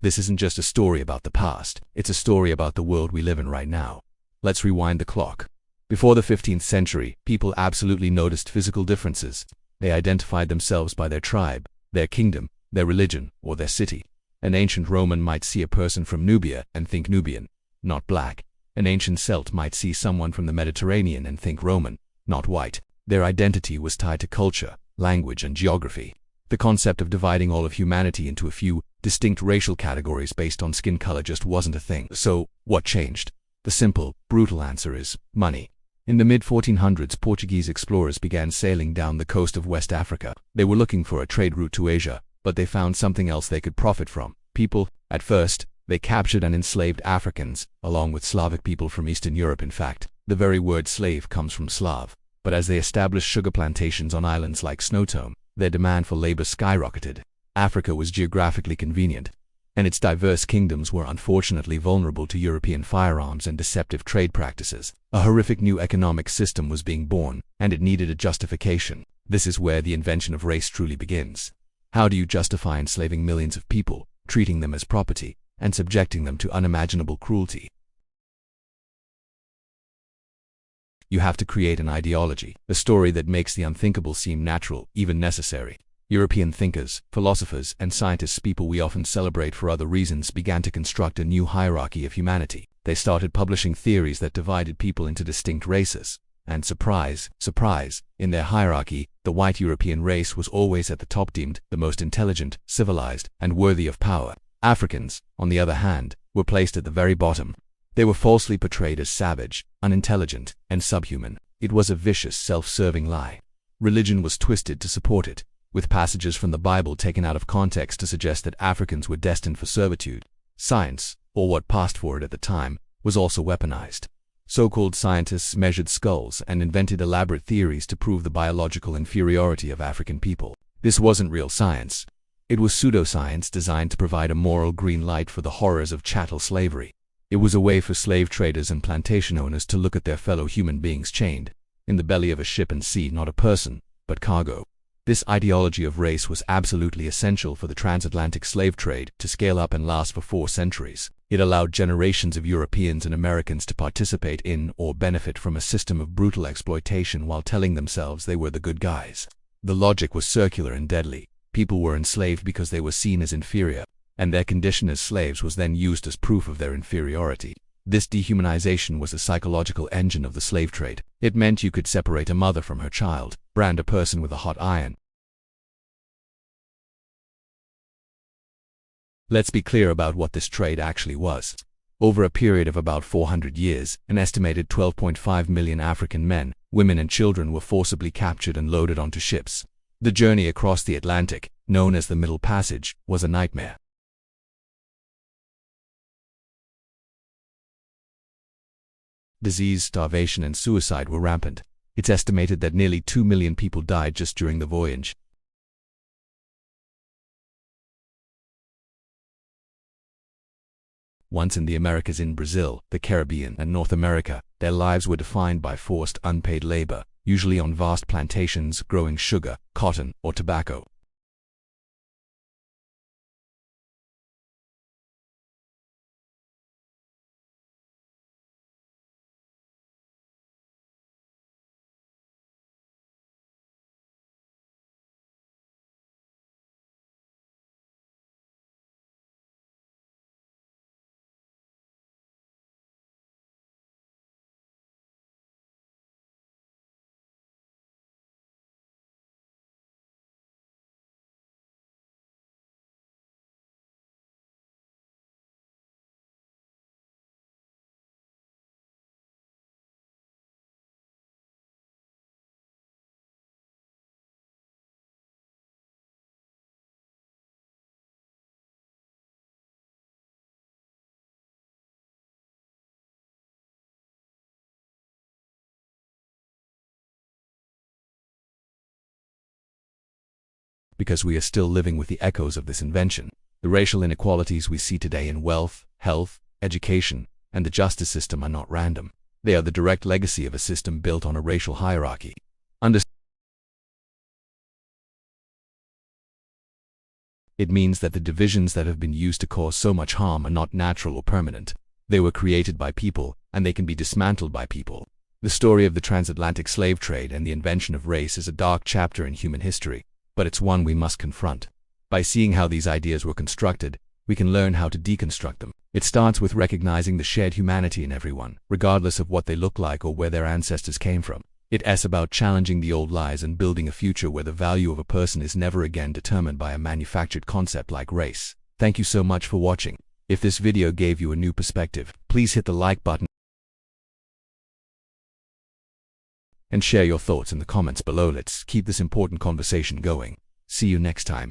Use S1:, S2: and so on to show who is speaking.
S1: This isn't just a story about the past, it's a story about the world we live in right now. Let's rewind the clock. Before the 15th century, people absolutely noticed physical differences. They identified themselves by their tribe, their kingdom, their religion, or their city. An ancient Roman might see a person from Nubia and think Nubian, not black. An ancient Celt might see someone from the Mediterranean and think Roman, not white. Their identity was tied to culture, language, and geography. The concept of dividing all of humanity into a few distinct racial categories based on skin color just wasn't a thing. So, what changed? The simple, brutal answer is money. In the mid-1400s, Portuguese explorers began sailing down the coast of West Africa. They were looking for a trade route to Asia, but they found something else they could profit from: people. At first, they captured and enslaved Africans, along with Slavic people from Eastern Europe. In fact, the very word slave comes from Slav. But as they established sugar plantations on islands like Snowtome, their demand for labor skyrocketed. Africa was geographically convenient, and its diverse kingdoms were unfortunately vulnerable to European firearms and deceptive trade practices. A horrific new economic system was being born, and it needed a justification. This is where the invention of race truly begins. How do you justify enslaving millions of people, treating them as property, and subjecting them to unimaginable cruelty? You have to create an ideology, a story that makes the unthinkable seem natural, even necessary. European thinkers, philosophers, and scientists, people we often celebrate for other reasons, began to construct a new hierarchy of humanity. They started publishing theories that divided people into distinct races. And surprise, surprise, in their hierarchy, the white European race was always at the top, deemed the most intelligent, civilized, and worthy of power. Africans, on the other hand, were placed at the very bottom. They were falsely portrayed as savage, unintelligent, and subhuman. It was a vicious, self-serving lie. Religion was twisted to support it, with passages from the Bible taken out of context to suggest that Africans were destined for servitude. Science, or what passed for it at the time, was also weaponized. So-called scientists measured skulls and invented elaborate theories to prove the biological inferiority of African people. This wasn't real science. It was pseudoscience designed to provide a moral green light for the horrors of chattel slavery. It was a way for slave traders and plantation owners to look at their fellow human beings chained in the belly of a ship and see not a person, but cargo. This ideology of race was absolutely essential for the transatlantic slave trade to scale up and last for 4 centuries. It allowed generations of Europeans and Americans to participate in or benefit from a system of brutal exploitation while telling themselves they were the good guys. The logic was circular and deadly. People were enslaved because they were seen as inferior, and their condition as slaves was then used as proof of their inferiority. This dehumanization was the psychological engine of the slave trade. It meant you could separate a mother from her child, brand a person with a hot iron. Let's be clear about what this trade actually was. Over a period of about 400 years, an estimated 12.5 million African men, women, and children were forcibly captured and loaded onto ships. The journey across the Atlantic, known as the Middle Passage, was a nightmare. Disease, starvation, and suicide were rampant. It's estimated that nearly 2 million people died just during the voyage. Once in the Americas, in Brazil, the Caribbean, and North America, their lives were defined by forced, unpaid labor, usually on vast plantations growing sugar, cotton, or tobacco. Because we are still living with the echoes of this invention. The racial inequalities we see today in wealth, health, education, and the justice system are not random. They are the direct legacy of a system built on a racial hierarchy. It means that the divisions that have been used to cause so much harm are not natural or permanent. They were created by people, and they can be dismantled by people. The story of the transatlantic slave trade and the invention of race is a dark chapter in human history, but it's one we must confront. By seeing how these ideas were constructed, we can learn how to deconstruct them. It starts with recognizing the shared humanity in everyone, regardless of what they look like or where their ancestors came from. It's about challenging the old lies and building a future where the value of a person is never again determined by a manufactured concept like race. Thank you so much for watching. If this video gave you a new perspective, please hit the like button and share your thoughts in the comments below. Let's keep this important conversation going. See you next time.